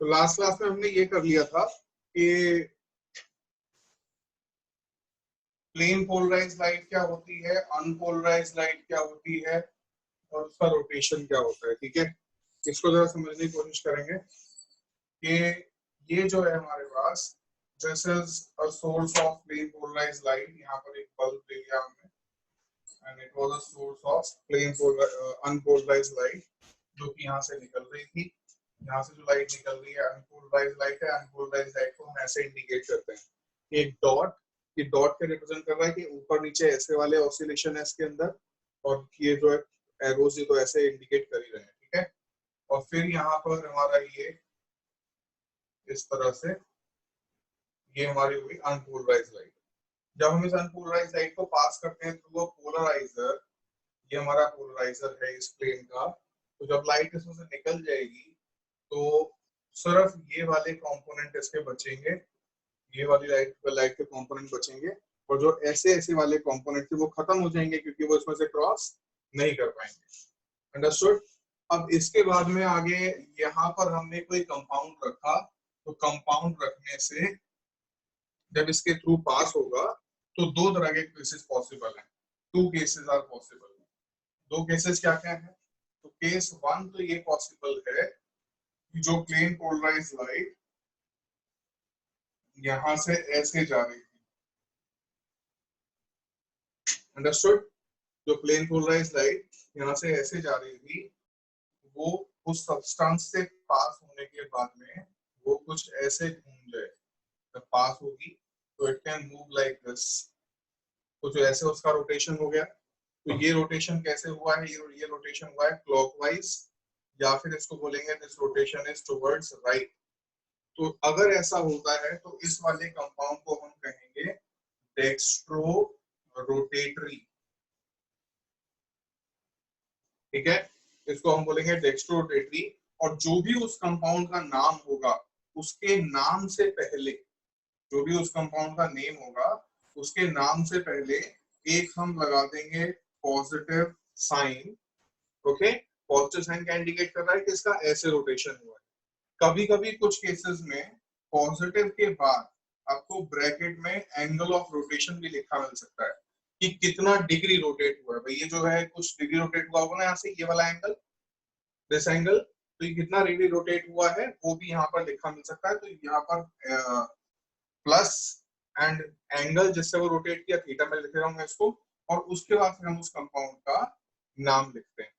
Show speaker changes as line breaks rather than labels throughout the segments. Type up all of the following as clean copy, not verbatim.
तो last class में हमने ये कर लिया था कि प्लेन पोलराइज लाइट क्या होती है, अनपोलराइज लाइट क्या होती है और उसका रोटेशन क्या होता है। ठीक है, इसको जरा समझने की कोशिश करेंगे कि ये जो है हमारे पास this is a source of plane polarize light. यहाँ पर एक बल्ब ले लिया हमने and it was a source of plane unpolarize light जो कि यहाँ से निकल रही थी। यहाँ से जो लाइट निकल रही है अनपोलराइज लाइट है। अनपोलराइज लाइट को हम ऐसे इंडिकेट करते हैं, एक डॉट। ये डॉट के रिप्रेजेंट कर रहा है कि ऊपर नीचे ऐसे वाले ऑसिलेशन है इसके अंदर, और ये जो है एरोज ये तो ऐसे इंडिकेट कर ही रहे हैं। ठीक है, और फिर यहाँ पर हमारा ये इस तरह से ये हमारी हुई अनपोलराइज लाइट। जब हम इस अनपोलराइज लाइट को पास करते हैं थ्रू अ पोलराइजर, ये हमारा पोलराइजर है इस प्लेन का, तो जब लाइट इसमें से निकल जाएगी तो सिर्फ ये वाले कंपोनेंट इसके बचेंगे, ये वाली लाइट के कंपोनेंट बचेंगे, और जो ऐसे ऐसे वाले कंपोनेंट थे वो खत्म हो जाएंगे क्योंकि वो इसमें से क्रॉस नहीं कर पाएंगे। अंडरस्टूड। अब इसके बाद में आगे यहाँ पर हमने कोई कंपाउंड रखा, तो कंपाउंड रखने से जब इसके थ्रू पास होगा तो दो तरह के केसेस पॉसिबल हैं। Two cases are possible. दो केसेस क्या क्या है? तो केस वन तो ये पॉसिबल है कि जो प्लेन पोलराइज लाइट यहां से ऐसे जा रही थी, अंडरस्टूड, जो प्लेन पोलराइज लाइट यहां से ऐसे जा रही थी वो उस सब्सटेंस से पास होने के बाद में वो कुछ ऐसे घूम जाए, जब पास होगी तो it can move like this. तो जो ऐसे उसका रोटेशन हो गया, तो ये रोटेशन कैसे हुआ है? ये रोटेशन हुआ है क्लॉकवाइज, या फिर इसको बोलेंगे this rotation is towards right. तो अगर ऐसा होता है तो इस वाले कंपाउंड को हम कहेंगे डेक्स्ट्रो रोटेटरी। ठीक है, इसको हम बोलेंगे डेक्स्ट्रो रोटेटरी। और जो भी उस कंपाउंड का नाम होगा उसके नाम से पहले, जो भी उस कंपाउंड का नेम होगा उसके नाम से पहले एक हम लगा देंगे positive sign. Okay, positive sign क्या इंडिकेट कर रहा है कि इसका ऐसे रोटेशन हुआ है। कभी कभी कुछ केसेस में पॉजिटिव के बाद आपको ब्रैकेट में एंगल ऑफ रोटेशन भी लिखा मिल सकता है कि कितना डिग्री रोटेट हुआ है। भाई ये जो है कुछ डिग्री रोटेट हुआ होगा ना यहाँ से, ये वाला एंगल, दिस एंगल, तो ये कितना डिग्री रोटेट हुआ है वो भी यहाँ पर लिखा मिल सकता है। तो यहाँ पर प्लस एंड एंगल जिससे वो रोटेट किया थीटा में लिख रहा हूँ मैं इसको, और उसके बाद फिर हम उस कंपाउंड का नाम लिखते हैं।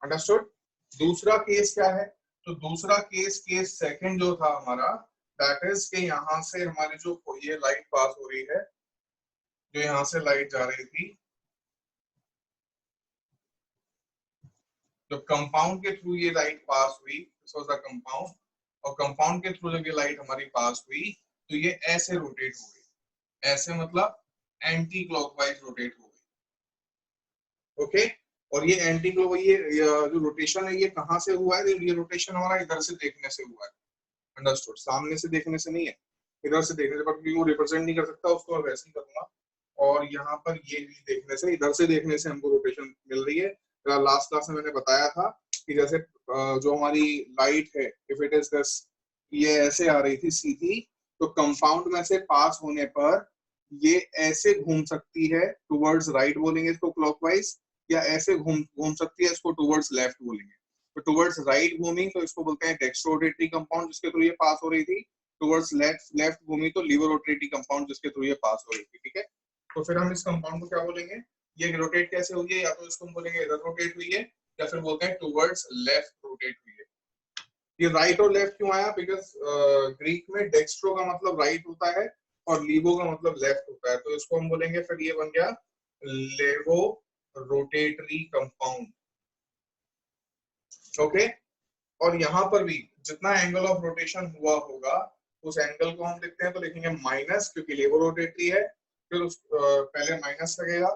अंडरस्टूड। दूसरा केस क्या है? तो दूसरा केस सेकंड जो था हमारा, दैट इज के यहाँ से हमारी जो ये लाइट पास हो रही है, जो यहाँ से लाइट जा रही थी, जो कंपाउंड के थ्रू ये लाइट पास हुई, दिस वाज द कंपाउंड, और कंपाउंड के थ्रू जब ये लाइट हमारी पास हुई तो ये ऐसे रोटेट हो गई। ऐसे मतलब एंटी क्लॉकवाइज रोटेट हो गई। ओके, और ये एंटी क्लॉक, ये जो रोटेशन है ये कहाँ से हुआ है? ये रोटेशन हमारा इधर से देखने से हुआ है। अंडरस्टूड। सामने से देखने से नहीं है, इधर से देखने से, बट वो रिप्रेजेंट नहीं कर सकता उसको, मैं वैसे ही करूंगा। और यहाँ पर ये भी देखने से, इधर से देखने से हमको रोटेशन मिल रही है। लास्ट क्लास में मैंने बताया था कि जैसे जो हमारी लाइट है, इफ इट इज दिस, ये ऐसे आ रही थी सीधी, तो कंपाउंड में से पास होने पर ये ऐसे घूम सकती है टुवर्ड्स राइट बोलेंगे इसको क्लॉकवाइज, या ऐसे घूम सकती है, इसको टुवर्ड्स लेफ्ट बोलेंगे। तो टुवर्ड्स राइट घूमी तो इसको बोलते हैं डेक्स्ट्रोरोटेटरी कंपाउंड जिसके थ्रू ये पास हो रही थी। टुवर्ड्स लेफ्ट घूमी तो लीवरोटेटरी कंपाउंड जिसके थ्रू ये पास हो रही थी। ठीक है, तो फिर हम इस कंपाउंड को क्या बोलेंगे? ये रोटेट कैसे हुई है? या तो इसको हम बोलेंगे इधर रोटेट हुई है, या फिर बोलते हैं टुवर्ड्स लेफ्ट रोटेट हुई है। ये राइट और लेफ्ट क्यों आया? बिकॉज ग्रीक में डेक्स्ट्रो का मतलब राइट होता है और लीवो का मतलब लेफ्ट होता है, तो इसको हम बोलेंगे, फिर ये बन गया लेवो रोटेटरी कंपाउंड। ओके, और यहाँ पर भी जितना एंगल ऑफ रोटेशन हुआ होगा उस एंगल को हम लिखते हैं, तो लिखेंगे माइनस, क्योंकि लेवो रोटेटरी है। फिर पहले माइनस लगेगा,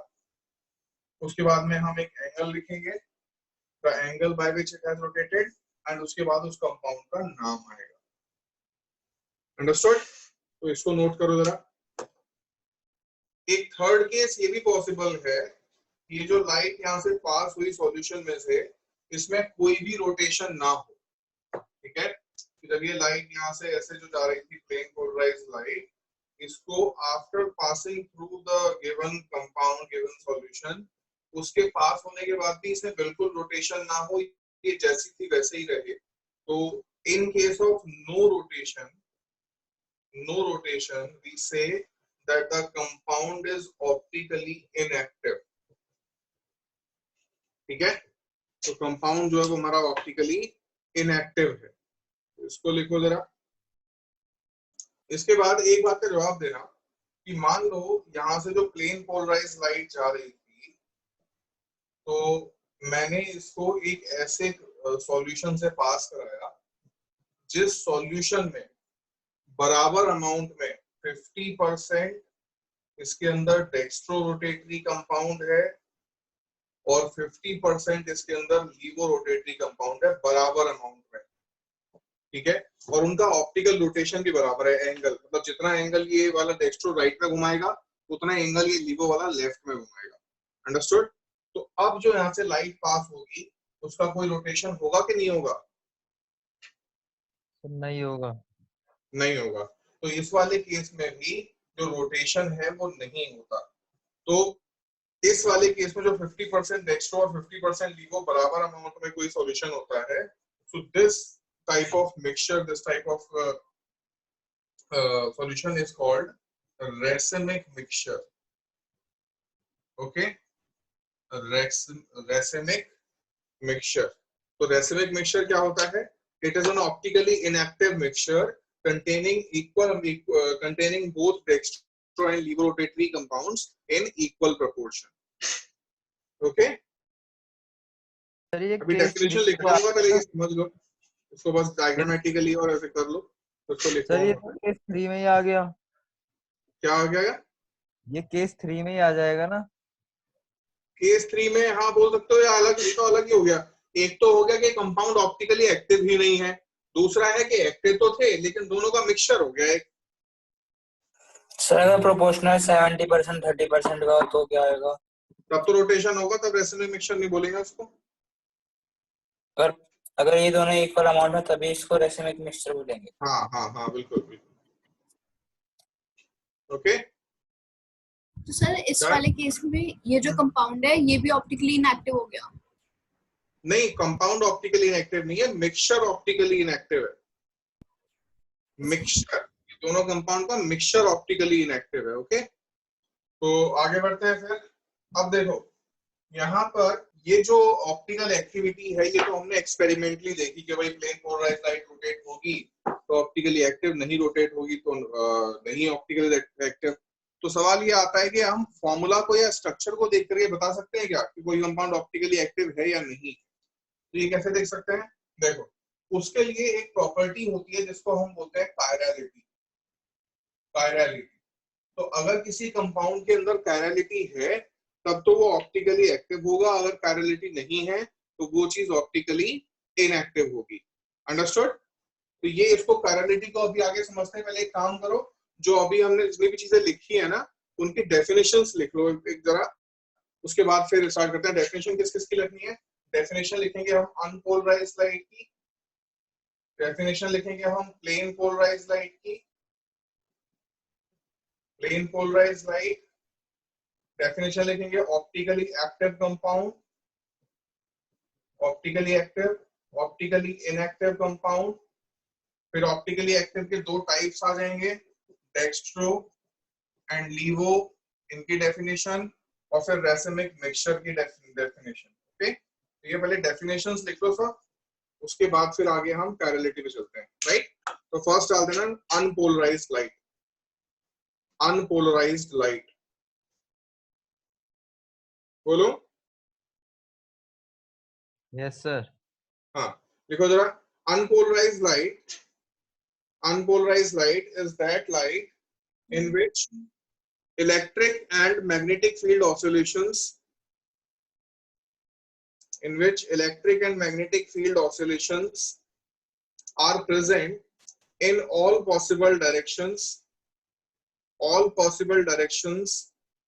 उसके बाद में हम एक एंगल लिखेंगे, the angle by which it has rotated, and उसके बाद उस कंपाउंड का नाम आएगा। अंडरस्टूड। तो इसको नोट करो जरा। एक थर्ड केस ये भी पॉसिबल है, ये जो लाइट यहाँ से पास हुई सॉल्यूशन में से, इसमें कोई भी रोटेशन ना हो। ठीक है, जब ये लाइट यहाँ से ऐसे जो जा रही थी प्लेन पोलराइज्ड लाइट, इसको after passing through the given compound given solution, उसके पास होने के बाद भी इसमें बिल्कुल रोटेशन ना हो, ये जैसी थी वैसे ही रहे, तो in case of no rotation we say that the compound is optically inactive. ठीक है, तो कंपाउंड जो है वो हमारा ऑप्टिकली इनएक्टिव है, इसको लिखो जरा। इसके बाद एक बात का जवाब देना कि मान लो यहां से जो प्लेन पोलराइज लाइट जा रही थी, तो मैंने इसको एक ऐसे सॉल्यूशन से पास कराया जिस सॉल्यूशन में बराबर अमाउंट में 50% इसके अंदर डेक्स्ट्रो रोटेटरी कंपाउंड है और 50% इसके अंदर लीवो रोटेटरी कंपाउंड है बराबर अमाउंट में, ठीक है, और उनका ऑप्टिकल रोटेशन भी बराबर है, एंगल मतलब जितना एंगल ये वाला डेक्स्ट्रो राइट में घुमाएगा उतना एंगल ये लीवो वाला लेफ्ट में घुमाएगा। अंडरस्टूड? तो अब जो यहाँ से लाइट पास होगी उसका कोई रोटेशन होगा कि नहीं होगा?
नहीं होगा।
नहीं होगा। तो इस वाले केस में भी जो रोटेशन है वो नहीं होता। तो इस वाले केस में जो 50% डेक्स्ट्रो और 50% लीवो बराबर अमाउंट में कोई सॉल्यूशन होता है, so this type of mixture, this type of solution is called racemic mixture. Okay, racemic mixture. तो racemic mixture क्या होता है? It is an optically inactive mixture containing containing both dextro and levorotatory compounds in equal proportion. Okay? अभी definition लिखना होगा, पहले ये समझ लो, इसको बस डायग्रामेटिकली और ऐसे कर लो, तो इसको लिखो।
सर ये केस 3 में ही आ गया।
क्या आ गया? ये
केस 3 में ही आ जाएगा ना?
केस 3 में हाँ बोल सकते हो, या अलग, ये तो अलग ही हो गया। एक तो हो गया कि कंपाउंड ऑप्टिकली एक्टिव ही नहीं है, दूसरा है कि एक्टिव तो थे लेकिन दोनों का मिक्सचर हो गया एक।
सर अगर प्रोपोर्शनल 70% 30% का तो क्या आएगा?
तब तो रोटेशन होगा, तब रेसिमिक मिक्सचर नहीं बोलेंगे उसको।
अगर ये दोनों इक्वल अमाउंट में तभी इसको रेसिमिक मिक्सचर बोलेंगे।
हाँ हाँ हाँ बिल्कुल बिल्कुल। ओके,
तो सर इस वाले केस में ये जो कंपाउंड है ये भी ऑप्टिकली इनएक्टिव हो गया?
नहीं, कंपाउंड ऑप्टिकली इनएक्टिव नहीं है, मिक्सचर ऑप्टिकली इनएक्टिव है। मिक्सचर, दोनों कंपाउंड का मिक्सचर ऑप्टिकली इनएक्टिव है। ओके, तो आगे बढ़ते हैं फिर। अब देखो यहाँ पर ये जो ऑप्टिकल एक्टिविटी है ये तो हमने एक्सपेरिमेंटली देखी कि भाई प्लेन पोलराइज्ड लाइट रोटेट होगी तो ऑप्टिकली एक्टिव, नहीं रोटेट होगी तो नहीं ऑप्टिकली एक्टिव। तो सवाल ये आता है कि हम फॉर्मूला को या स्ट्रक्चर को देख करके बता सकते हैं क्या कि कोई कंपाउंड ऑप्टिकली एक्टिव है या नहीं? तो ये कैसे देख सकते हैं? देखो, उसके लिए एक प्रॉपर्टी होती है जिसको हम बोलते हैं कायरलिटी। कायरलिटी, तो अगर किसी कंपाउंड के अंदर कायरलिटी है तब तो वो ऑप्टिकली एक्टिव होगा, अगर कायरलिटी नहीं है तो वो चीज ऑप्टिकली इनएक्टिव होगी। अंडरस्टूड? तो ये इसको कायरलिटी को अभी आगे समझते हैं। पहले एक काम करो, जो अभी हमने जितनी भी चीजें लिखी है ना उनकी डेफिनेशंस लिख लो एक जरा, उसके बाद फिर स्टार्ट करते हैं। डेफिनेशन किस किस की लिखनी है? डेफिनेशन लिखेंगे हम अनपोलराइज्ड लाइट की, डेफिनेशन लिखेंगे हम प्लेन पोलराइज्ड लाइट की, प्लेन पोलराइज्ड लाइट, डेफिनेशन लिखेंगे optically active compound, optically active, optically inactive compound, फिर ऑप्टिकली एक्टिव के दो टाइप्स आ जाएंगे, डेक्स्ट्रो एंड लीवो, इनकी डेफिनेशन, और फिर रेसिमिक मिक्सचर की डेफिनेशन। ओके, तो ये पहले डेफिनेशंस लिख लो सब, उसके बाद फिर आगे हम कायरलिटी पे चलते हैं। राइट, तो फर्स्ट डाल देना अनपोलराइज्ड लाइट। अनपोलराइज्ड लाइट बोलो।
Yes sir.
हाँ लिखो जरा, unpolarised light, unpolarized light is that light in which electric and magnetic field oscillations are present in all possible directions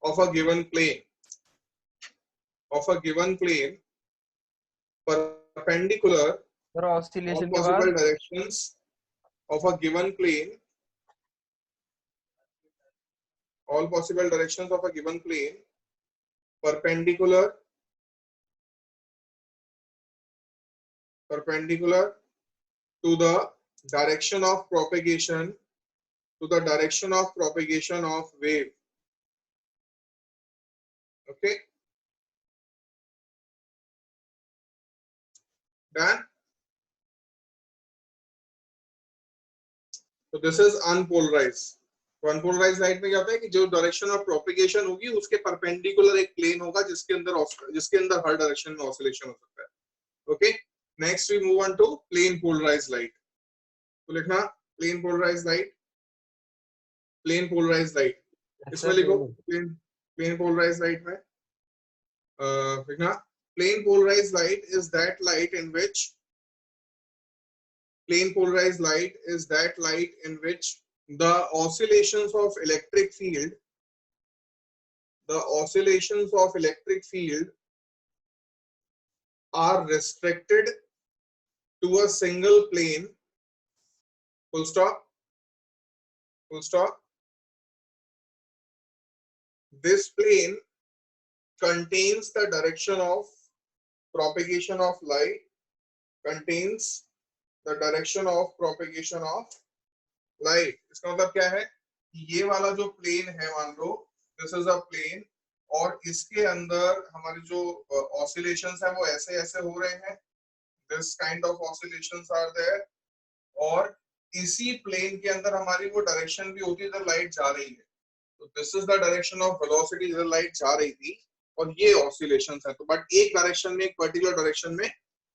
of a given plane perpendicular
sir oscillation
all
के
possible
बाद
directions of a given plane, all possible directions of a given plane perpendicular to the direction of propagation of wave. Okay, done. So this is unpolarized. तो unpolarise light में क्या होता है कि जो direction of propagation होगी उसके perpendicular एक प्लेन होगा जिसके अंदर हर डायरेक्शन में ऑसिलेशन हो सकता है. Okay, next we move on to plane polarized light. तो लिखना प्लेन पोलराइज्ड लाइट. इसमें लिखो प्लेन पोलराइज्ड लाइट में लिखना plane polarized light is that light in which the oscillations of electric field are restricted to a single plane, full stop. This plane contains the direction of propagation of light, इसका मतलब क्या है कि ये वाला जो प्लेन है, मान लो दिस इज अ प्लेन, और इसके अंदर हमारे जो ऑसिलेशंस है वो ऐसे ऐसे हो रहे हैं, this kind of oscillations are there, और इसी प्लेन के अंदर हमारी वो डायरेक्शन भी होती है इधर लाइट जा रही है. तो this is the direction of velocity जिधर लाइट जा रही थी, और ये ऑसिलेशंस है. तो बट एक डायरेक्शन में, एक पर्टिकुलर डायरेक्शन में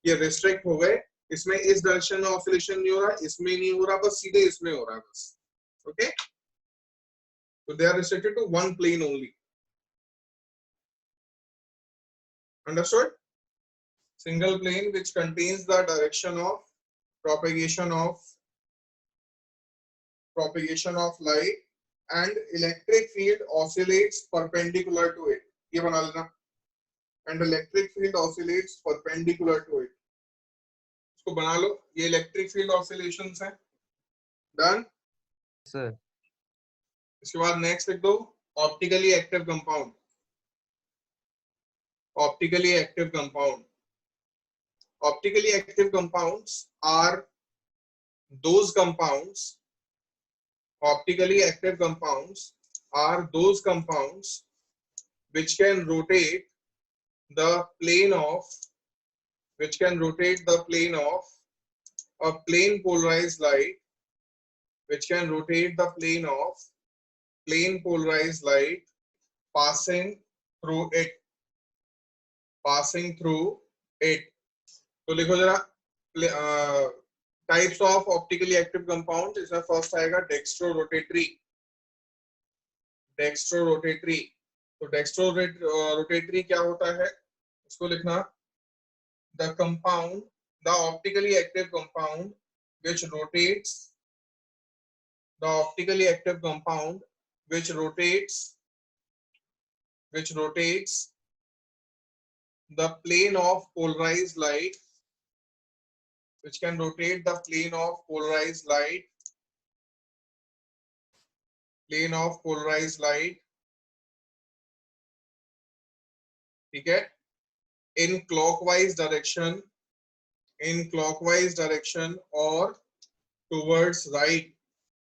ये रिस्ट्रिक्ट हो गए. इसमें इस डायरेक्शन में ऑसिलेशन नहीं हो रहा, इसमें नहीं हो रहा, बस सीधे इसमें हो रहा है बस. Okay, so they are restricted to one plane only. Understood? Single plane which contains the direction of propagation of light and electric field oscillates perpendicular to it. ये बना लेना, and electric field oscillates perpendicular to it. इसको बना लो, ये electric field oscillations हैं. Done
sir.
इसके बाद next लिख दो optically active compound. Optically active compounds are those compounds which can rotate the plane of a plane polarized light, passing through it. तो लिखो जरा types of optically active compound. इसमें first आएगा dextrorotatory. तो डेक्स्ट्रोरोटेटरी क्या होता है, इसको लिखना the optically active compound which rotates the plane of polarized light, which can rotate the plane of polarized light, ठीक है, in clockwise direction or towards right.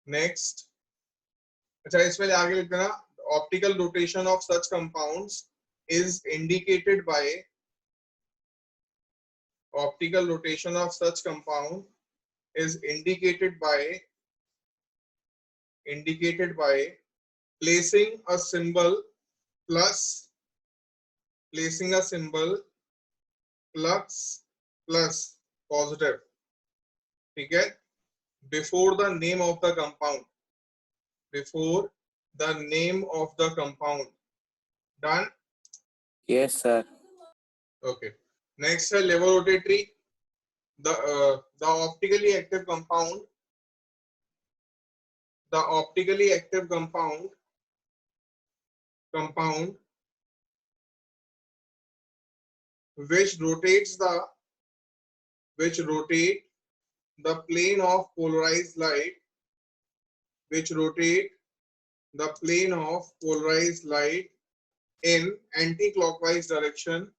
Next, अच्छा इसमें आगे लिख देना optical rotation of such compounds is indicated by placing a symbol plus positive, ठीक है, before the name of the compound. Done?
Yes, sir.
Okay. Next है levorotatory. The optically active compound which rotate the plane of polarized light which rotate the plane of polarized light in anti-clockwise direction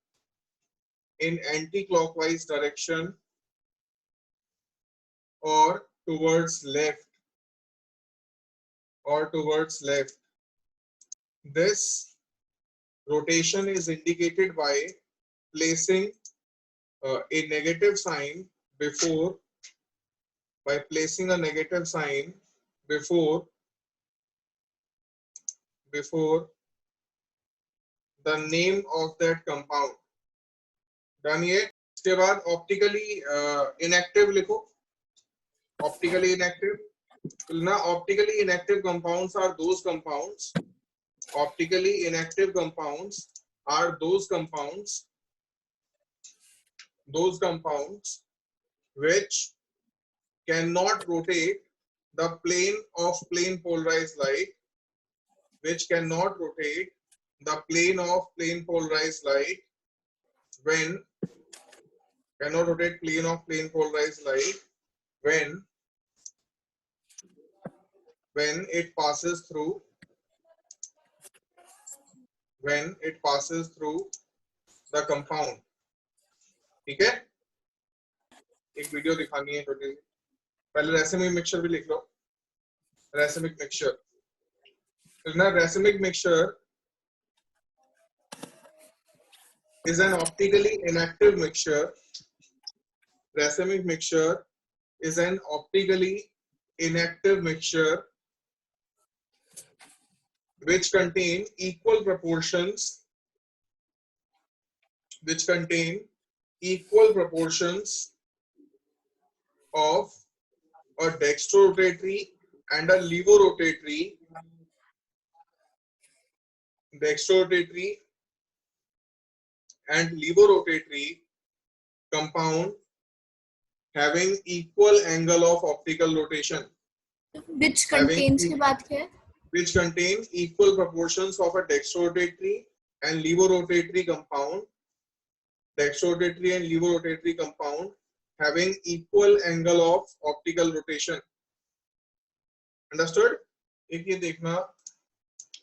or towards left This rotation is indicated by placing a negative sign before the name of that compound. Done ये. इसके बाद optically inactive लिखो. Optically inactive ना, optically inactive compounds are those compounds. Optically inactive compounds are those compounds which cannot rotate the plane of plane polarized light, when it passes through the compound. ठीक है. एक video दिखानी है छोटी. पहले racemic mixture भी लिख लो. Racemic mixture. Racemic mixture is an optically inactive mixture. Racemic mixture is an optically inactive mixture which contain equal proportions of a dextrorotatory and a levorotatory compound having equal angle of optical rotation.
Which contains के बाद क्या है?
Which contain equal proportions of a dextrorotatory and levorotatory compound. Having equal angle of optical rotation. Understood? एक ये देखना.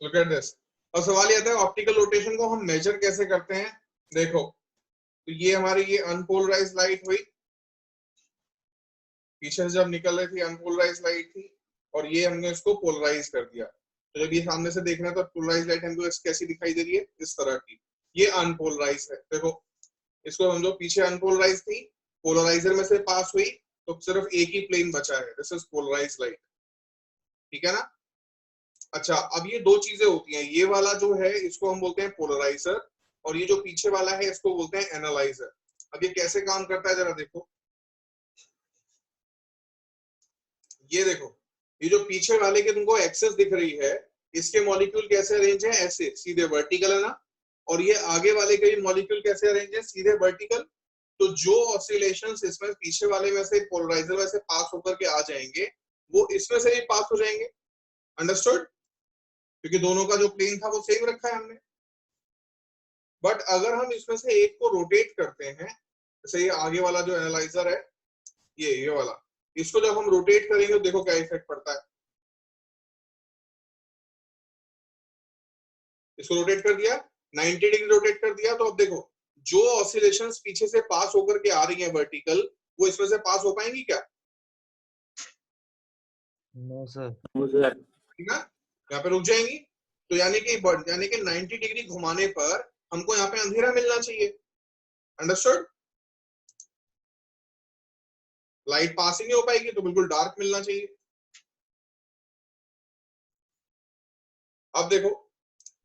Look at this. और सवाल ये आता है ऑप्टिकल रोटेशन को हम मेजर कैसे करते हैं. देखो, तो ये हमारी ये अनपोलराइज्ड लाइट हुई. पीछे से जब निकल रही थी अनपोलराइज्ड लाइट थी और ये हमने इसको पोलराइज कर दिया. तो जब ये सामने से देख रहे हैं तो पोलराइज्ड लाइट हमको कैसी दिखाई दे रही है, इस तरह की. ये अनपोलराइज है. देखो इसको समझो, पीछे अनपोलराइज थी, पोलराइजर में से पास हुई तो सिर्फ एक ही प्लेन बचा है. This is polarized light. ठीक है ना. अच्छा, अब ये दो चीजें होती हैं. ये वाला जो है इसको हम बोलते हैं पोलराइजर और ये जो पीछे वाला है इसको बोलते हैं एनालाइजर. अब ये कैसे काम करता है जरा देखो. ये देखो, ये जो पीछे वाले के तुमको एक्सेस दिख रही है, इसके मॉलिक्यूल कैसे अरेंज है, ऐसे सीधे वर्टिकल है ना. और ये आगे वाले के मॉलिक्यूल कैसे अरेंज है, सीधे वर्टिकल. तो जो ऑसिलेशंस इसमें पीछे वाले में से पोलराइजर में से पास होकर के आ जाएंगे वो इसमें से भी पास हो जाएंगे. अंडरस्टूड? क्योंकि दोनों का जो प्लेन था वो सेम रखा है हमने. बट अगर हम इसमें से एक को रोटेट करते हैं, जैसे ये आगे वाला जो एनालाइजर है, ये वाला, इसको जब हम रोटेट करेंगे तो देखो क्या इफेक्ट पड़ता है. इसको रोटेट कर दिया, 90 डिग्री रोटेट कर दिया, तो अब देखो जो ऑसिलेशंस पीछे से पास होकर के आ रही हैं वर्टिकल, वो इसमें से पास हो पाएंगी क्या?
No sir.
ठीक है, यहाँ पे रुक जाएंगी. तो यानी कि 90 डिग्री घुमाने पर हमको यहाँ पे अंधेरा मिलना चाहिए. अंडरस्टूड? लाइट पास ही नहीं हो पाएगी तो बिल्कुल डार्क मिलना चाहिए. अब देखो,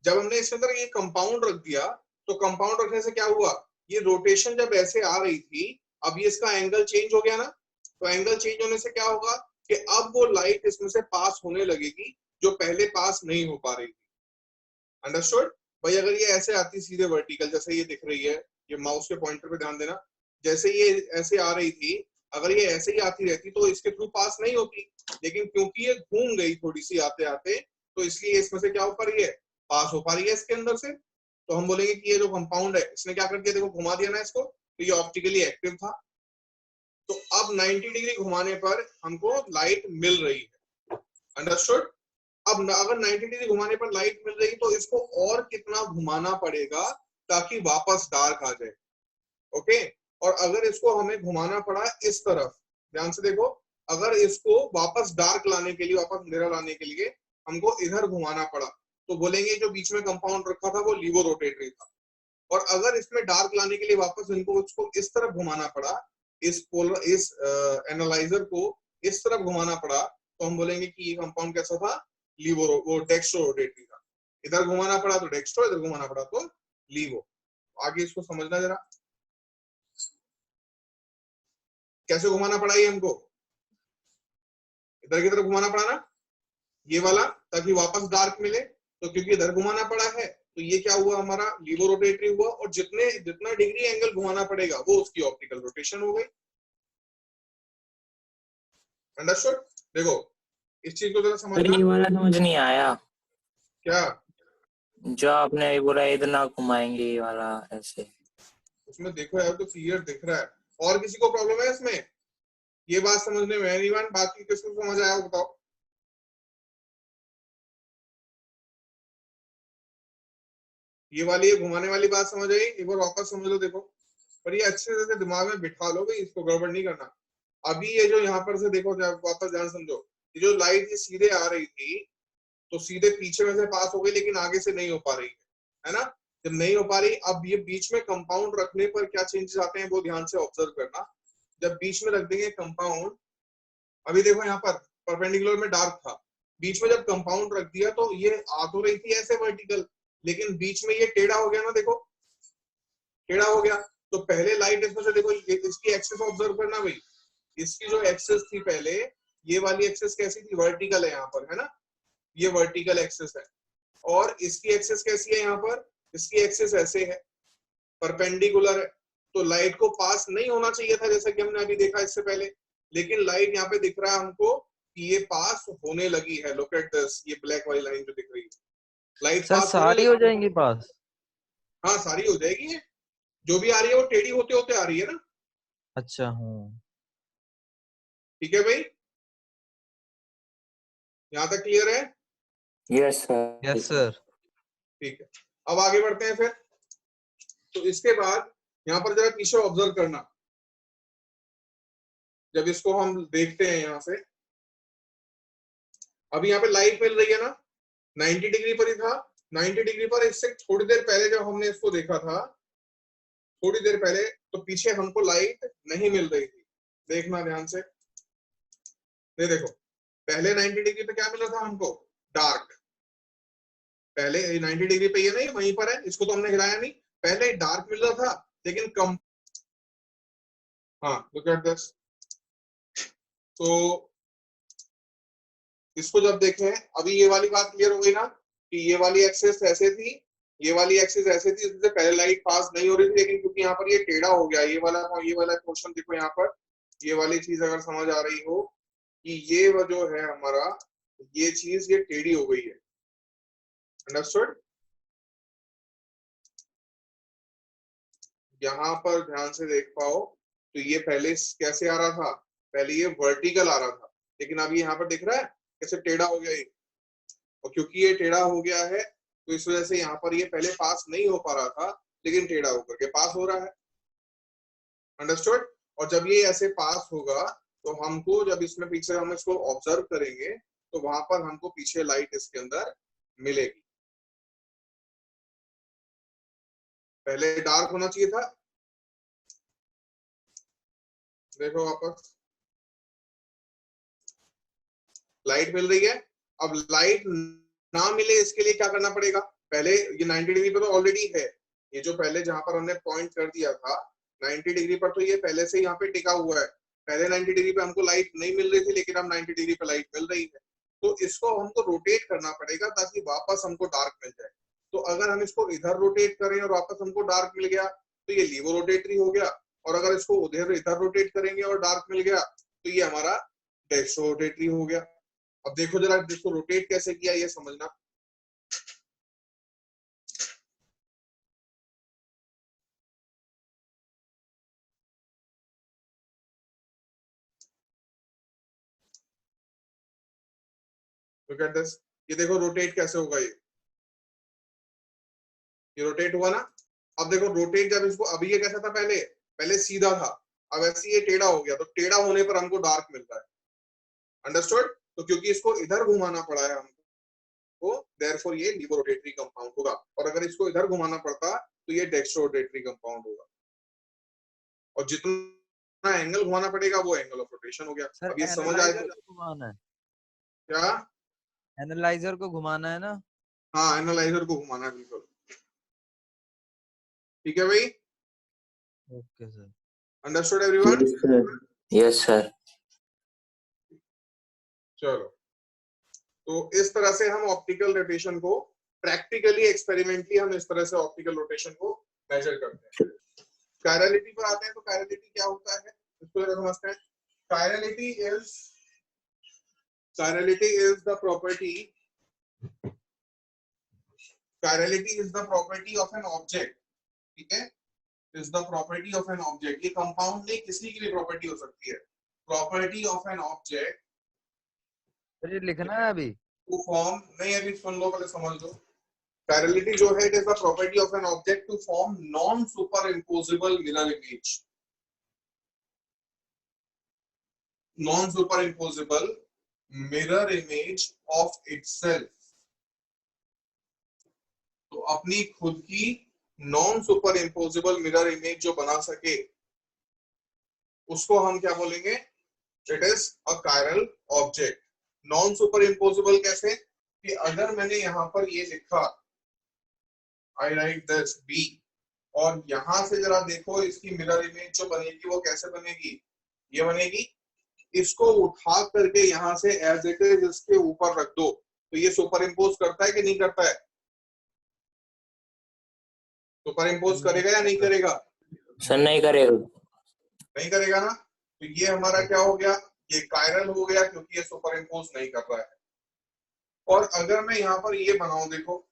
जब हमने इसके अंदर ये कंपाउंड रख दिया तो कंपाउंड रखने से क्या हुआ, ये रोटेशन जब ऐसे आ रही थी, अब ये इसका एंगल चेंज हो गया ना. तो एंगल चेंज होने से क्या होगा कि अब वो लाइट इसमें से पास होने लगेगी जो पहले पास नहीं हो पा रही थी. अंडरस्टूड? भाई अगर ये ऐसे आती सीधे वर्टिकल, जैसे ये दिख रही है, ये माउस के पॉइंटर पे ध्यान देना, जैसे ये ऐसे आ रही थी, अगर ये ऐसे ही आती रहती तो इसके थ्रू पास नहीं होती. लेकिन क्योंकि ये घूम गई थोड़ी सी आते आते, तो इसलिए इसमें से क्या हो पा रही है, पास हो पा रही है इसके अंदर से. तो हम बोलेंगे कि ये जो कंपाउंड है इसने क्या कर दिया, देखो घुमा दिया ना इसको, तो ये ऑप्टिकली एक्टिव था. तो अब 90 डिग्री घुमाने पर हमको लाइट मिल रही है, अंडरस्टूड। अब अगर 90 डिग्री घुमाने पर लाइट मिल रही तो इसको और कितना घुमाना पड़ेगा ताकि वापस डार्क आ जाए, ओके। और अगर इसको हमें घुमाना पड़ा इस तरफ, ध्यान से देखो, अगर इसको वापस डार्क लाने के लिए, वापस अंधेरा लाने के लिए हमको इधर घुमाना पड़ा तो बोलेंगे जो बीच में कंपाउंड रखा था वो लीवो रोटेटरी था। और अगर इसमें डार्क लाने के लिए वापस इनको उसको इस तरफ घुमाना पड़ा, इस एनालाइजर को इस तरफ घुमाना पड़ा, तो हम बोलेंगे कि ये कंपाउंड कैसा था, लीवो, वो डेक्स्ट्रो रोटेटरी था। इधर घुमाना पड़ा तो डेक्स्ट्रो, इधर घुमाना पड़ा तो लीवो। आगे इसको समझना जरा, कैसे घुमाना पड़ा ये हमको, इधर की तरफ घुमाना पड़ा ना ये वाला, ताकि वापस डार्क मिले। तो क्योंकि इधर घुमाना पड़ा है तो ये क्या हुआ, हमारा लीवो रोटेटरी हुआ, और जितना डिग्री एंगल घुमाना पड़ेगा वो उसकी ऑप्टिकल रोटेशन हो गई, अंडरस्टूड। देखो इस चीज को जरा समझना।
ये वाला समझ नहीं आया,
क्या
जो आपने अभी बोला इधर ना घुमाएंगे, ये वाला ऐसे।
उसमें देखो यार, तो क्लियर दिख रहा है। और किसी को प्रॉब्लम है इसमें, ये बात समझने में? एनीवन, बाकी किसको समझ आया वो बताओ। ये वाली ये घुमाने वाली बात समझ आई? एक बार वापस समझ लो, देखो, पर ये अच्छे से दिमाग में बिठा लो भाई, इसको गड़बड़ नहीं करना। अभी ये जो यहाँ पर से देखो, जब वापस ध्यान समझो, ये जो लाइट ये सीधे आ रही थी तो सीधे पीछे में से पास हो गई, लेकिन आगे से नहीं हो पा रही है ना। जब नहीं हो पा रही, अब ये बीच में कंपाउंड रखने पर क्या चेंजेस आते हैं वो ध्यान से ऑब्जर्व करना। जब बीच में रख देंगे कंपाउंड, अभी देखो यहाँ पर परपेंडिकुलर में डार्क था, बीच में जब कंपाउंड रख दिया तो ये आ तो रही थी ऐसे वर्टिकल, लेकिन बीच में ये टेढ़ा हो गया ना, देखो टेढ़ा हो गया। तो पहले लाइट इसमें से देखो, इसकी एक्सिस ऑब्जर्व करना भाई, इसकी जो एक्सिस थी पहले, ये वाली एक्सिस कैसी थी, वर्टिकल है यहाँ पर, है ना, ये वर्टिकल एक्सिस है। और इसकी एक्सिस कैसी है यहाँ पर, इसकी एक्सिस ऐसे है, परपेंडिकुलर है। तो लाइट को पास नहीं होना चाहिए था, जैसा कि हमने अभी देखा इससे पहले, लेकिन लाइट यहाँ पे दिख रहा है हमको कि ये पास होने लगी है। लुक एट दिस, ये ब्लैक वाली लाइन जो दिख रही है, लाइट
सर
पास होने
सारी हो
लगी।
जाएंगी पास?
हाँ सारी हो जाएगी, ये जो भी आ रही है वो टेढ़ी होते होते आ रही है ना।
अच्छा, हूँ।
ठीक है भाई, यहाँ तक क्लियर है?
Yes sir.
Yes sir.
ठीक है, अब आगे बढ़ते हैं फिर। तो इसके बाद यहाँ पर जरा पीछे ऑब्जर्व करना, जब इसको हम देखते हैं यहाँ से, अभी यहाँ पे लाइट मिल रही है ना, 90 डिग्री पर ही था। 90 डिग्री पर इससे थोड़ी देर पहले जब हमने इसको देखा था, थोड़ी देर पहले, तो पीछे हमको लाइट नहीं मिल रही थी। देखना ध्यान से, ये देखो, पहले 90 डिग्री पे क्या मिल रहा था हमको, डार्क। पहले 90 डिग्री पे ये नहीं, वहीं पर है, इसको तो हमने हिलाया नहीं, पहले डार्क मिल रहा था, लेकिन कम। हाँ लुक एट दिस। तो इसको जब देखें, अभी ये वाली बात क्लियर हो गई ना, कि ये वाली एक्सिस ऐसे थी, ये वाली एक्सिस ऐसे थी, इससे पहले लाइट पास नहीं हो रही थी, लेकिन क्योंकि यहाँ पर ये टेढ़ा हो गया, ये वाला पोर्शन देखो यहाँ पर, ये वाली चीज अगर समझ आ रही हो कि ये वो जो है हमारा, ये चीज ये टेढ़ी हो गई है, अंडरस्टूड। यहाँ पर ध्यान से देख पाओ तो ये पहले कैसे आ रहा था, पहले ये वर्टिकल आ रहा था, लेकिन अभी यहाँ पर दिख रहा है कैसे टेढ़ा हो गया ये। और क्योंकि ये टेढ़ा हो गया है तो इस वजह से यहाँ पर ये पहले पास नहीं हो पा रहा था, लेकिन टेढ़ा होकर के पास हो रहा है, अंडरस्टूड। और जब ये ऐसे पास होगा तो हमको, जब इसमें पीछे हम इसको ऑब्जर्व करेंगे तो वहां पर हमको पीछे लाइट इसके अंदर मिलेगी। पहले डार्क होना चाहिए था, देखो वापस लाइट मिल रही है। अब लाइट ना मिले इसके लिए क्या करना पड़ेगा, पहले ये 90 डिग्री पर तो ऑलरेडी है, ये जो पहले जहां पर हमने पॉइंट कर दिया था 90 डिग्री पर, तो ये पहले से यहाँ पे टिका हुआ है। पहले 90 डिग्री पे हमको लाइट नहीं मिल रही थी, लेकिन अब 90 डिग्री पे लाइट मिल रही है, तो इसको हमको रोटेट करना पड़ेगा ताकि वापस हमको डार्क मिल जाए। तो अगर हम इसको इधर रोटेट करें और वापस हमको डार्क मिल गया तो ये लीवो रोटेटरी हो गया, और अगर इसको उधर इधर रोटेट करेंगे और डार्क मिल गया तो ये हमारा डेक्स्ट्रो रोटेटरी हो गया। अब देखो जरा इसको रोटेट कैसे किया ये समझना। लुक एट दिस, ये देखो रोटेट कैसे होगा, ये रोटेट हुआ ना। अब देखो रोटेट, जब इसको, अभी ये कैसा था पहले, पहले सीधा था, अब ऐसे ये टेढ़ा हो गया, तो टेढ़ा होने पर हमको डार्क मिलता है। अंडरस्टूड? तो क्योंकि इसको इधर घुमाना पड़ा है हमको, देयरफॉर ये लीवो रोटेटरी कंपाउंड होगा, और अगर इसको इधर घुमाना पड़ता तो ये डेक्स्ट्रो रोटेटरी कंपाउंड होगा, और जितना एंगल घुमाना पड़ेगा वो एंगल ऑफ रोटेशन हो गया।
सर
अब ये समझ आए
एनालाइजर को घुमाना है,
क्या?
एनालाइजर को घुमाना है ना?
हाँ, एनालाइजर को घुमाना है, बिल्कुल ठीक है भाई।
Okay sir.
Understood everyone?
Yes sir.
चलो, तो इस तरह से हम ऑप्टिकल रोटेशन को प्रैक्टिकली, एक्सपेरिमेंटली हम इस तरह से ऑप्टिकल रोटेशन को मेजर करते हैं। कायरलिटी पर आते हैं, तो कायरलिटी क्या होता है इसको जरा समझते हैं। Chirality is the property, chirality is the property of an object, ठीक है, is the property of an object. ये कंपाउंड नहीं, किसी की भी प्रॉपर्टी हो सकती है। प्रॉपर्टी ऑफ एन ऑब्जेक्ट
ये लिखना है अभी?
टू फॉर्म, नहीं अभी सुन लो, पहले समझ लो। Chirality जो है, it is the property of an object to form non-superimposable mirror image. Non-superimposable mirror image of itself. तो अपनी खुद की non-superimposable mirror image जो बना सके, उसको हम क्या बोलेंगे? It is a chiral object. Non-superimposable कैसे? कि अगर मैंने यहाँ पर ये लिखा I write this B, और यहां से जरा देखो इसकी मिरर इमेज जो बनेगी वो कैसे बनेगी, ये बनेगी। इसको उठा करके यहाँ से एज इट इज इसके ऊपर रख दो, तो ये सुपर इम्पोज करता है कि नहीं करता है? सुपर इम्पोज करेगा या नहीं करेगा?
सर नहीं करेगा।
नहीं करेगा ना, तो ये हमारा क्या हो गया, ये कायरल हो गया, क्योंकि ये सुपर इम्पोज नहीं कर रहा है। और अगर मैं यहाँ पर ये बनाऊं, देखो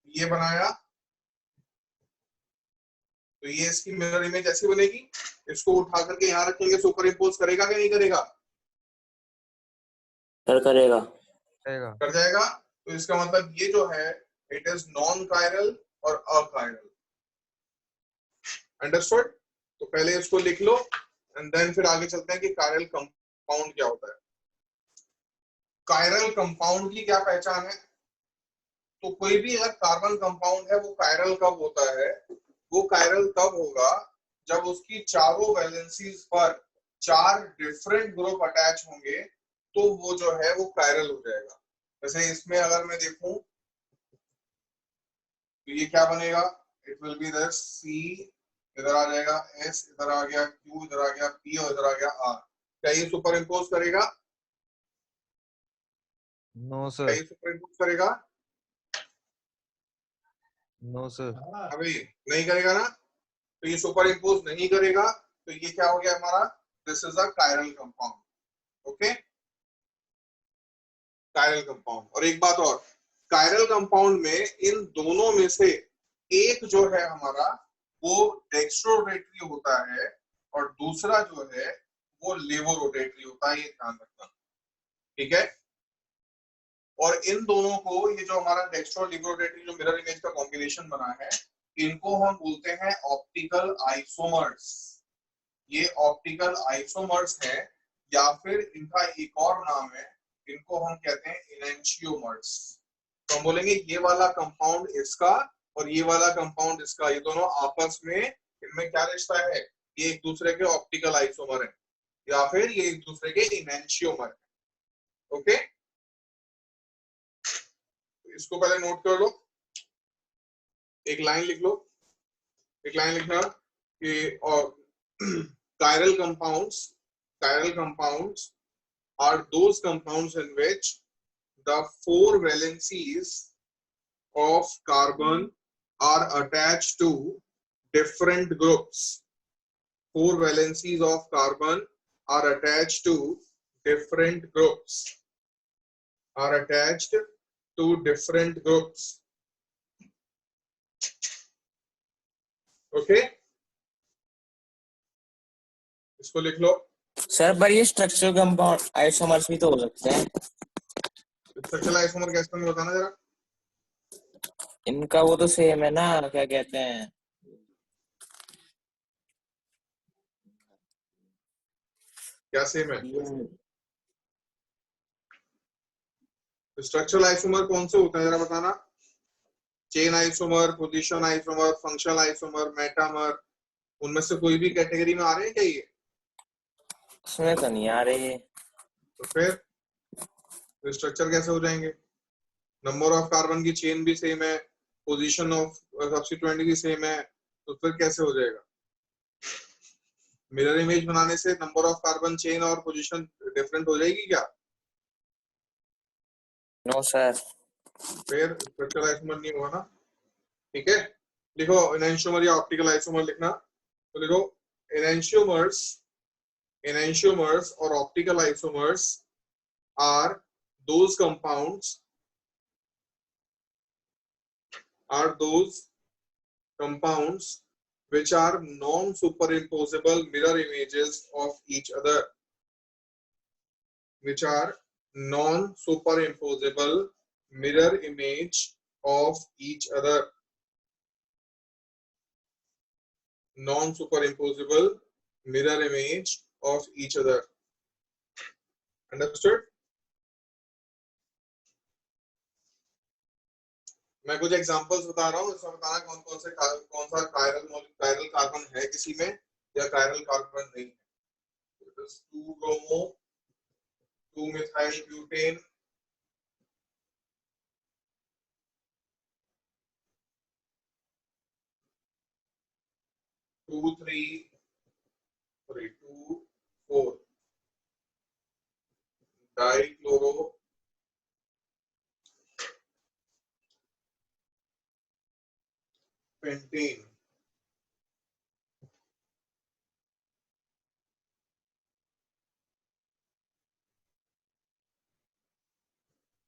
ये बनाया, तो ये इसकी मिरर इमेज ऐसी बनेगी। इसको उठा करके यहाँ रखेंगे, सुपर इम्पोज करेगा कि नहीं करेगा?
सर करेगा।
कर जाएगा। तो इसका मतलब ये जो है, इट इज नॉन कायरल और अकायरल। अंडरस्टूड? तो पहले इसको लिख लो, एंड देन फिर आगे चलते हैं कि कायरल कंपाउंड क्या होता है। कायरल कंपाउंड की क्या पहचान है? तो कोई भी अगर कार्बन कंपाउंड है, वो कायरल कब होता है? वो कायरल तब होगा जब उसकी चारों वैलेंसीज पर 4 डिफरेंट ग्रुप अटैच होंगे, तो वो जो है वो कायरल हो जाएगा। जैसे इसमें अगर मैं देखूं, तो ये क्या बनेगा? It will be this C, इधर आ जाएगा S, इधर आ गया Q, इधर आ गया P, और इधर आ गया R। क्या ये सुपर इम्पोज करेगा?
No sir.
क्या ये सुपर इम्पोज करेगा?
No sir.
अभी नहीं करेगा ना, तो ये सुपर इम्पोज नहीं करेगा, तो ये क्या हो गया हमारा? This is a chiral compound. Okay, chiral compound. और एक बात और, कायरल कंपाउंड में इन दोनों में से एक जो है हमारा, वो डेक्स्ट्रो रोटेटरी होता है, और दूसरा जो है वो लेवो रोटेटरी होता है, ये ध्यान रखना, ठीक है। और इन दोनों को, ये जो हमारा डेक्स्ट्रो लेवो रोटेटरी जो मिरर इमेज का कॉम्बिनेशन बना है, इनको हम बोलते हैं ऑप्टिकल आइसोमर्स। ये ऑप्टिकल आइसोमर्स है, या फिर इनका एक और नाम है, इनको हम कहते हैं इनेंशियोमर्स। तो हम बोलेंगे ये वाला कंपाउंड इसका और ये वाला कंपाउंड इसका, ये दोनों आपस में, इनमें क्या रिश्ता है? ये एक दूसरे के ऑप्टिकल आइसोमर है, या फिर ये एक दूसरे के इनेंशियोमर है। ओके, इसको पहले नोट कर लो, एक लाइन लिख लो, एक लाइन लिखना कि chiral compounds are those compounds in which the 4 valencies of carbon are attached to different groups. 4 valencies of carbon are attached to different groups. Okay, इसको लिख लो।
सर पर ये स्ट्रक्चरल कंपाउंड आइसोमर्स भी तो हो सकते हैं।
स्ट्रक्चरल आइसोमर कैसे में बताना जरा।
इनका वो तो सेम है ना, क्या कहते हैं,
क्या सेम है? स्ट्रक्चरल आइसोमर कौन से होते हैं जरा बताना। Chain isomer, position isomer, functional isomer, metamer, उनमें से कोई भी कैटेगरी में आ रहे हैं क्या ये?
उसमें तो नहीं आ रही।
तो फिर स्ट्रक्चर कैसे हो जाएंगे? नंबर ऑफ कार्बन की चेन भी सेम है, पोजीशन ऑफ सब्स्टिट्यूएंट भी सेम है, तो फिर कैसे हो जाएगा? मिरर इमेज बनाने से नंबर ऑफ कार्बन चेन और पोजीशन डिफरेंट हो जाएगी क्या?
No sir.
फिर स्ट्रक्चरल आइसोमर नहीं होगा ना। ठीक है, लिखो एनेंशियोमर या ऑप्टिकल आइसोमर लिखना, तो लिखो एनेंशियोमर्स, एनेंशियोमर्स और optical isomers are those compounds, which are non-superimposable mirror images of each other, which are non-superimposable mirror image of each other, non-superimposable mirror image of each other. Understood? मैं कुछ examples बता रहा हूँ, इसमें बताना कौन सा कायरल कार्बन है किसी में या कायरल कार्बन नहीं है। 2 bromo, 2 methyl butane, 2 4 dichloro pentane,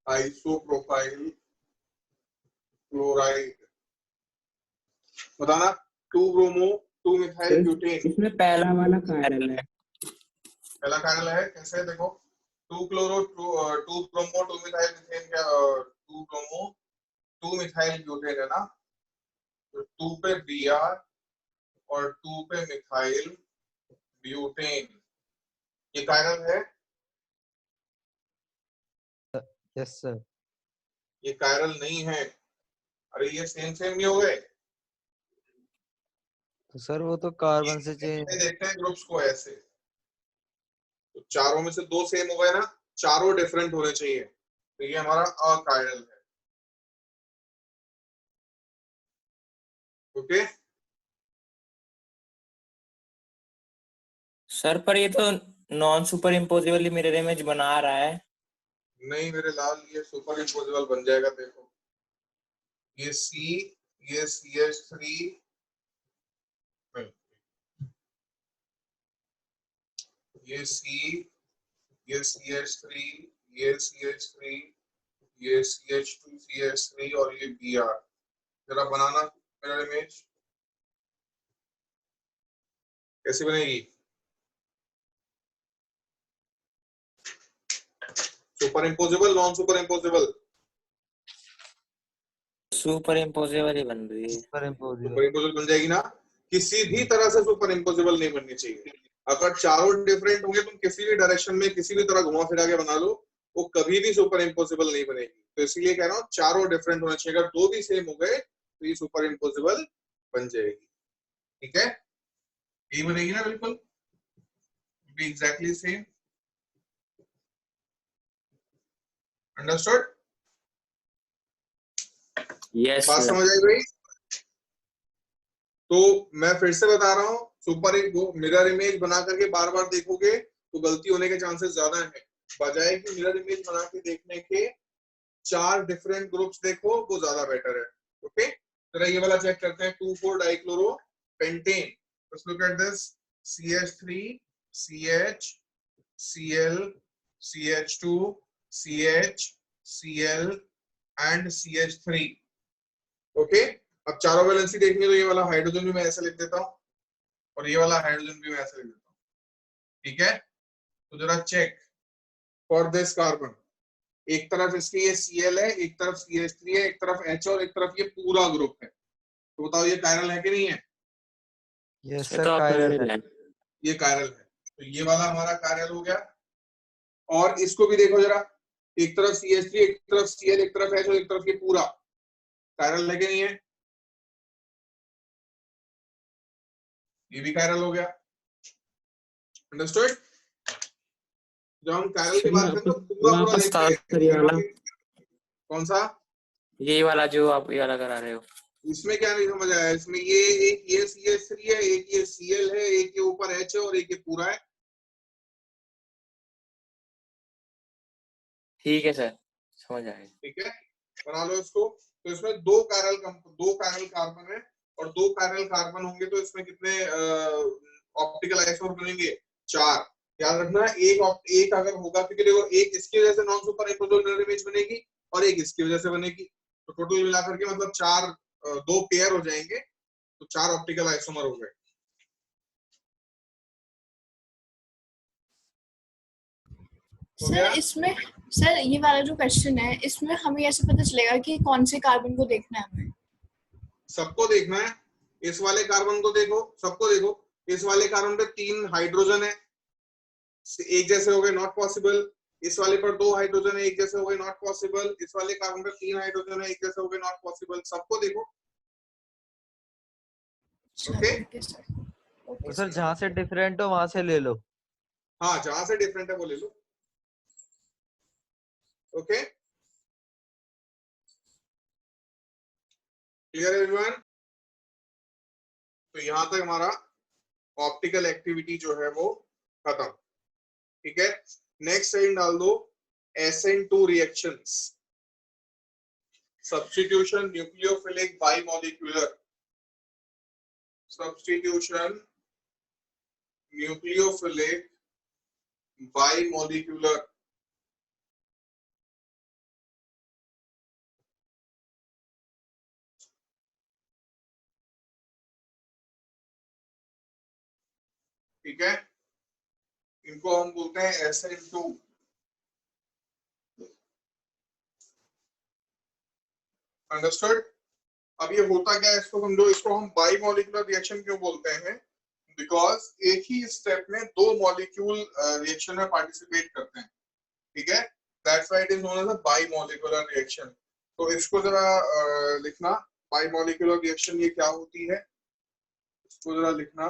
isopropyl chloride. बताना 2 ब्रोमो, 2 मिथाइल ब्यूटेन।
इसमें पहला वाला कायरल है।
पहला कायरल है, कैसे देखो 2 क्लोरो 2 ब्रोमो 2 मिथाइल मिथेन क्या 2 ब्रोमो 2 मिथाइल ब्यूटेन है ना, तो 2 पे Br और 2 पे मिथाइल ब्यूटेन, ये कायरल है।
Yes sir.
ये कायरल नहीं है। अरे ये सेम सेम नहीं हो गए।
तो सर वो तो कार्बन से चेंज।
देखते हैं ग्रुप्स को ऐसे, तो चारों में से 2 सेम हो गए ना, चारों डिफरेंट होने चाहिए, तो ये हमारा अकायरल है। ओके
सर पर ये तो non super imposable mirror image बना रहा है।
नहीं मेरे लाल, ये सुपर इम्पोजिबल बन जाएगा। देखो ये C, ये CH3, ये C, ये CH3, ये CH3, ये CH2 CH3 और ये Br। जरा बनाना मिरर इमेज, कैसी बनेगी? Superimposable, non superimposable?
Superimposable ही बन रही है।
Super imposable.
सुपर इम्पोजिबल बन जाएगी ना। किसी भी तरह से सुपर इम्पोजिबल नहीं बननी चाहिए। अगर चारों डिफरेंट होंगे, तुम किसी भी डायरेक्शन में किसी भी तरह घुमा फिरा के बना लो, वो कभी भी सुपर इम्पोजिबल नहीं बनेगी। तो इसीलिए कह रहा हूँ चारों डिफरेंट होने चाहिए। अगर 2 भी सेम हो गए तो ये सुपर इम्पोजिबल बन जाएगी। ठीक है, ये बनेगी ना बिल्कुल एग्जैक्टली सेम। अंडरस्टूड?
यस
बात
सर।
समझ आई भाई? तो मैं फिर से बता रहा हूँ, सुपर मिरर इमेज बना करके बार बार देखोगे तो गलती होने के चांसेस ज्यादा हैं। बजाय कि मिरर इमेज बना के देखने के 4 डिफरेंट ग्रुप्स देखो, वो ज्यादा बेटर है। ओके, तो ये वाला चेक करते हैं, 2,4 dichloro pentane. Let's look at this, CH3 CH Cl CH2 CH Cl and CH3। Okay, अब चारों वैलेंसी देखनी है तो ये वाला हाइड्रोजन भी मैं ऐसे लिख देता हूँ और ये वाला हाइड्रोजन भी मैं ऐसे लिख देता हूँ। ठीक है, तो जरा चेक फॉर दिस कार्बन, एक तरफ इसके ये Cl है, एक तरफ CH3 है, एक तरफ H और एक तरफ ये पूरा ग्रुप है, तो बताओ ये कायरल है कि नहीं है?
यस
ये
सर,
तो
कायरल है।
ये कायरल है, तो ये वाला हमारा कायरल हो गया। और इसको भी देखो जरा, एक तरफ CH3, एक तरफ Cl, एक तरफ H और एक तरफ ये पूरा, कायरल है कि नहीं है? ये भी कायरल हो गया। अंडरस्टूड? जब हम कायरल की बात करें तो पूरा पूरा देखते हैं। कौन सा?
ये वाला जो आप ये वाला करा रहे हो,
इसमें क्या नहीं समझ आया? इसमें ये एक ये CH3 है, एक ये Cl है, एक ये ऊपर H है और एक ये पूरा है।
ठीक है सर, समझ आया।
ठीक है, बना लो इसको। तो इसमें दो कायरल कार्बन है, और दो कायरल कार्बन होंगे तो इसमें कितने ऑप्टिकल आइसोमर बनेंगे? 4। याद रखना, एक अगर होगा, क्योंकि देखो एक इसकी वजह से नॉन सुपर हाइड्रोजन इमेज बनेगी और एक इसकी वजह से बनेगी, तो टोटल मिलाकर के मतलब 4, 2 पेयर हो जाएंगे, तो 4 ऑप्टिकल आइसोमर हो गए। हो गया?
सर इसमें, सर ये वाला जो क्वेश्चन है, इसमें हमें ऐसे पता चलेगा कि कौन से कार्बन को देखना है हमें?
सबको देखना है। इस वाले कार्बन को देखो, सबको देखो। इस वाले कार्बन पे 3 हाइड्रोजन है, एक जैसे हो गए, नॉट पॉसिबल। इस वाले पर 2 हाइड्रोजन है, एक जैसे हो गए, नॉट पॉसिबल। इस वाले कार्बन पे 3 हाइड्रोजन है, एक जैसे हो गए, नॉट पॉसिबल। सबको देखो। ओके?
ओके सर, ओके
तो सर
सर।
जहाँ से डिफरेंट हो वहां से ले लो।
हाँ, जहां से डिफरेंट है वो ले लो। Okay, clear everyone? तो यहां तक हमारा ऑप्टिकल एक्टिविटी जो है वो खत्म। ठीक है, नेक्स्ट साइड डाल दो SN2 reactions, substitution nucleophilic bimolecular, substitution nucleophilic bimolecular. ठीक है, इनको हम बोलते हैं SN2। अंडरस्टूड? अब ये होता क्या है इसको समझो। इसको हम बाइमोलिक्यूलर रिएक्शन क्यों बोलते हैं? बिकॉज एक ही स्टेप में 2 मॉलिक्यूल रिएक्शन में पार्टिसिपेट करते हैं। ठीक है, that's why it is known as a bimolecular reaction. तो इसको जरा लिखना, बाइमोलिक्यूलर रिएक्शन ये क्या होती है, इसको जरा लिखना।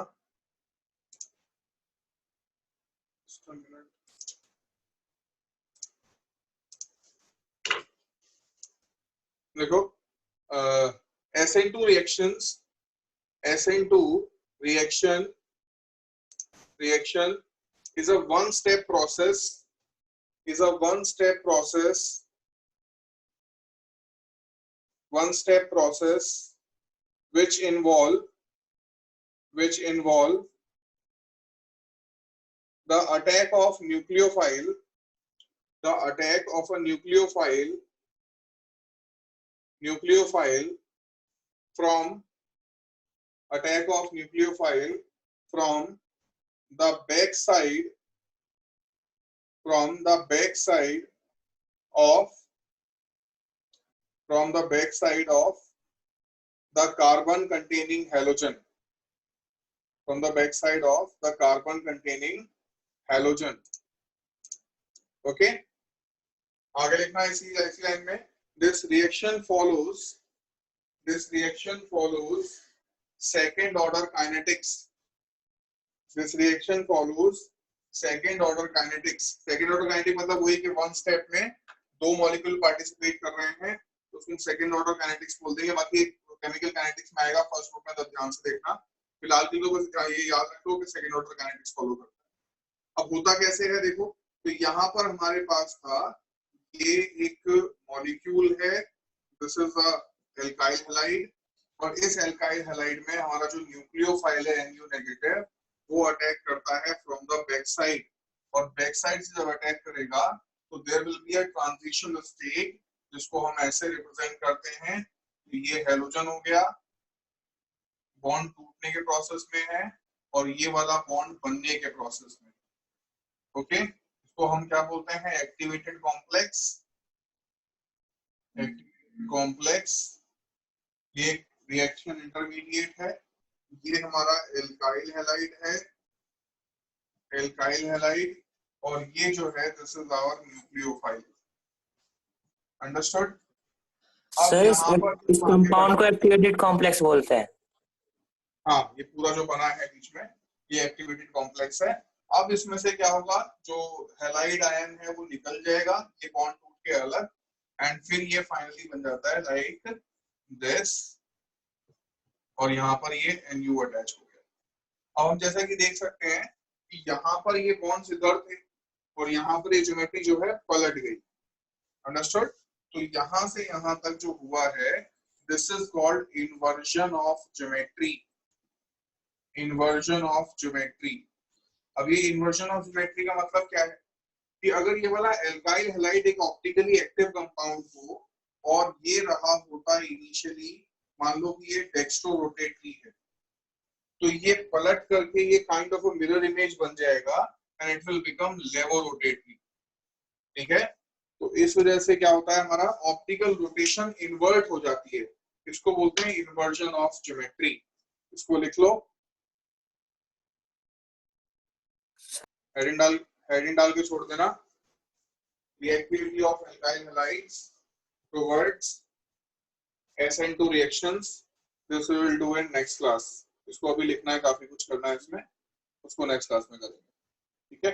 देखो, SN2 reactions, SN2 reaction is a one-step process, which involve the attack of nucleophile, from the backside of the carbon containing halogen, okay? आगे लिखना इसी लाइन में, this reaction follows second order kinetics. second order kinetics मतलब वही कि one step में 2 molecule participate कर रहे हैं, तो उसको सेकंड ऑर्डर काइनेटिक्स बोल देंगे। बाकी केमिकल काइनेटिक्स में आएगा फर्स्ट बुक में, तब ध्यान से देखना। फिलहाल के लोग ये याद रखो कि सेकंड ऑर्डर काइनेटिक्स फॉलो करता है। अब होता कैसे है देखो, तो यहाँ पर हमारे पास था ये एक मॉलिक्यूल है, this is a alkyl halide, और इस एल्काइल हैलाइड में हमारा जो न्यूक्लियोफाइल है Nu नेगेटिव, वो अटैक करता है फ्रॉम द बैक साइड, और बैक साइड से जब अटैक करेगा तो there will be a transition state, जिसको हम ऐसे रिप्रेजेंट करते हैं। ये हैलोजन हो गया, बॉन्ड टूटने के प्रोसेस में है, और ये वाला बॉन्ड बनने के प्रोसेस में। ओके, इसको हम क्या बोलते हैं? एक्टिवेटेड कॉम्प्लेक्स, कॉम्प्लेक्स, ये रिएक्शन इंटरमीडिएट है, ये हमारा एल्काइल हैलाइड है, एल्काइल हैलाइड, और ये जो है this is our nucleophile. Understood?
Sir इस कंपाउंड को एक्टिवेटेड कॉम्प्लेक्स बोलते हैं।
हाँ, ये पूरा जो बना है बीच में ये एक्टिवेटेड कॉम्प्लेक्स है। अब इसमें से क्या होगा, जो हैलाइड आयन है वो निकल जाएगा, ये बॉन्ड टूट के अलग, एंड फिर ये फाइनली बन जाता है लाइक दिस, और यहाँ पर ये NU अटैच हो गया। अब हम जैसा कि देख सकते हैं कि यहाँ पर ये बॉन्ड्स इधर थे और यहाँ पर ये ज्योमेट्री जो है पलट गई। अंडरस्टूड? तो यहाँ से यहाँ तक जो हुआ है this is called inversion of geometry. Inversion of geometry. अब ये इन्वर्जन ऑफ ज्योमेट्री का मतलब क्या है कि अगर ये वाला एल्काइल हैलाइड एक ऑप्टिकली एक्टिव कंपाउंड हो और ये रहा होता इनिशियली, मान लो कि ये डेक्स्ट्रो रोटेटरी है, तो ये पलट करके ये kind of a mirror image बन जाएगा एंड इट विल बिकम लेवो रोटेटरी। ठीक है? तो इस वजह से क्या होता है, हमारा ऑप्टिकल रोटेशन इन्वर्ट हो जाती है। इसको बोलते हैं इन्वर्जन ऑफ ज्योमेट्री। इसको लिख लो, हेडिंग डाल के छोड़ देना। Reactivity of alkyl halides towards SN2 reactions, this we will do in next class। इसको अभी लिखना है, काफी कुछ करना है इसमें, उसको नेक्स्ट क्लास में करेंगे। ठीक है?